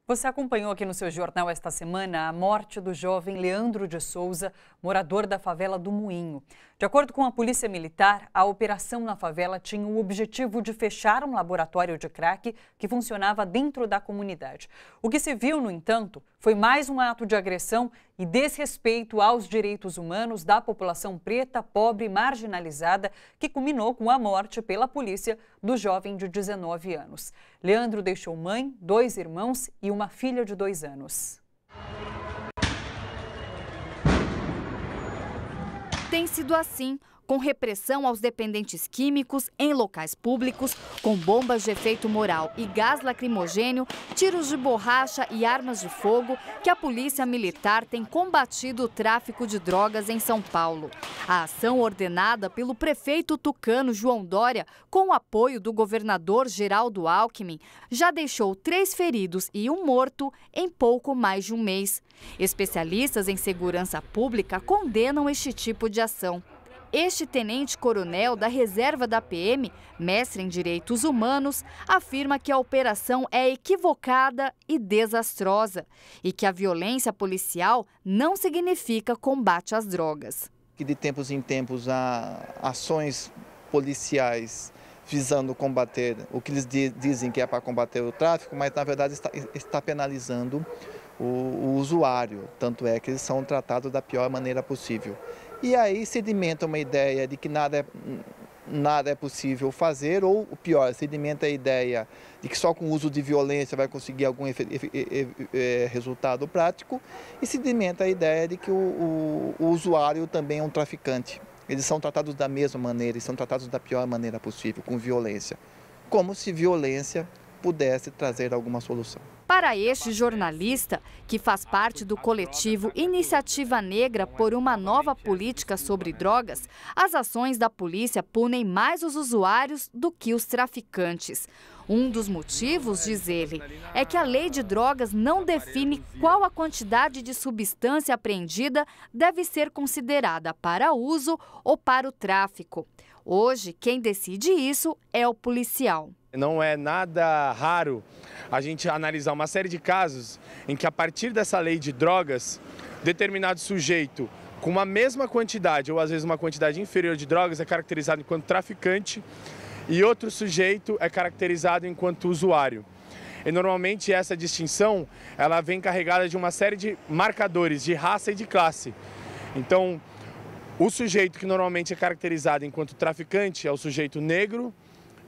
Você acompanhou aqui no seu jornal esta semana a morte do jovem Leandro de Souza, morador da favela do Moinho. De acordo com a Polícia Militar, a operação na favela tinha o objetivo de fechar um laboratório de crack que funcionava dentro da comunidade. O que se viu, no entanto, foi mais um ato de agressão e desrespeito aos direitos humanos da população preta, pobre e marginalizada, que culminou com a morte pela polícia do jovem de 19 anos. Leandro deixou mãe, 2 irmãos e uma filha de 2 anos. Tem sido assim, com repressão aos dependentes químicos em locais públicos, com bombas de efeito moral e gás lacrimogênio, tiros de borracha e armas de fogo, que a Polícia Militar tem combatido o tráfico de drogas em São Paulo. A ação, ordenada pelo prefeito tucano João Dória, com o apoio do governador Geraldo Alckmin, já deixou 3 feridos e 1 morto em pouco mais de um mês. Especialistas em segurança pública condenam este tipo de ação. Este tenente-coronel da reserva da PM, mestre em direitos humanos, afirma que a operação é equivocada e desastrosa e que a violência policial não significa combate às drogas. Que de tempos em tempos há ações policiais visando combater o que eles dizem que é para combater o tráfico, mas na verdade está penalizando o usuário, tanto é que eles são tratados da pior maneira possível. E aí sedimenta uma ideia de que nada é possível fazer, ou o pior, sedimenta a ideia de que só com o uso de violência vai conseguir algum resultado prático, e sedimenta a ideia de que o usuário também é um traficante. Eles são tratados da mesma maneira, eles são tratados da pior maneira possível, com violência. Como se violência pudesse trazer alguma solução. Para este jornalista, que faz parte do coletivo Iniciativa Negra por uma Nova Política sobre Drogas, as ações da polícia punem mais os usuários do que os traficantes. Um dos motivos, diz ele, é que a lei de drogas não define qual a quantidade de substância apreendida deve ser considerada para uso ou para o tráfico. Hoje, quem decide isso é o policial. Não é nada raro a gente analisar uma série de casos em que, a partir dessa lei de drogas, determinado sujeito com uma mesma quantidade ou às vezes uma quantidade inferior de drogas é caracterizado enquanto traficante e outro sujeito é caracterizado enquanto usuário. E normalmente essa distinção ela vem carregada de uma série de marcadores de raça e de classe. Então, o sujeito que normalmente é caracterizado enquanto traficante é o sujeito negro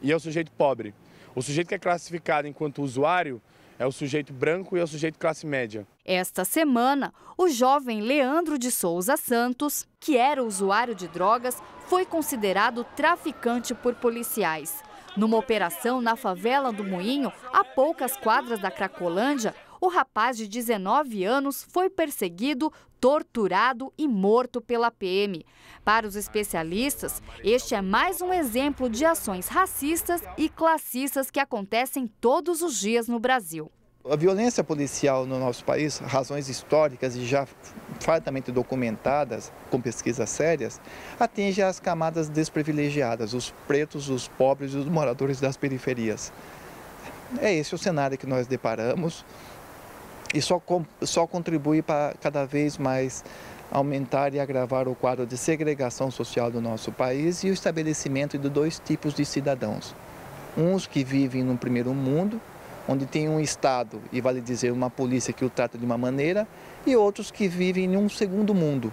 e é o sujeito pobre. O sujeito que é classificado enquanto usuário é o sujeito branco e é o sujeito classe média. Esta semana, o jovem Leandro de Souza Santos, que era usuário de drogas, foi considerado traficante por policiais. Numa operação na favela do Moinho, a poucas quadras da Cracolândia, o rapaz de 19 anos foi perseguido, torturado e morto pela PM. Para os especialistas, este é mais um exemplo de ações racistas e classistas que acontecem todos os dias no Brasil. A violência policial no nosso país, razões históricas e já fartamente documentadas com pesquisas sérias, atinge as camadas desprivilegiadas, os pretos, os pobres e os moradores das periferias. É esse o cenário que nós deparamos e só contribui para cada vez mais aumentar e agravar o quadro de segregação social do nosso país e o estabelecimento de 2 tipos de cidadãos. Uns que vivem no primeiro mundo, onde tem um Estado e, vale dizer, uma polícia que o trata de uma maneira, e outros que vivem em um segundo mundo,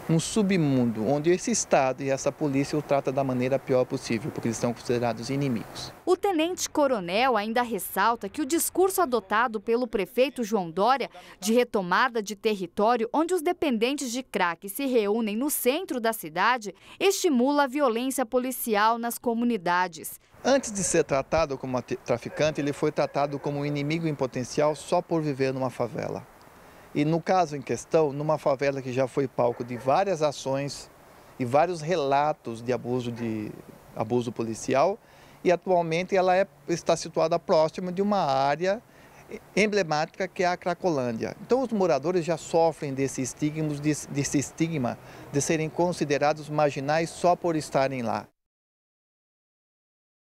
um submundo, onde esse Estado e essa polícia o trata da maneira pior possível, porque eles são considerados inimigos. O tenente-coronel ainda ressalta que o discurso adotado pelo prefeito João Dória de retomada de território onde os dependentes de crack se reúnem no centro da cidade estimula a violência policial nas comunidades. Antes de ser tratado como traficante, ele foi tratado como um inimigo em potencial só por viver numa favela. E no caso em questão, numa favela que já foi palco de várias ações e vários relatos de abuso policial, e atualmente ela está situada próxima de uma área emblemática que é a Cracolândia. Então os moradores já sofrem desse estigma de serem considerados marginais só por estarem lá.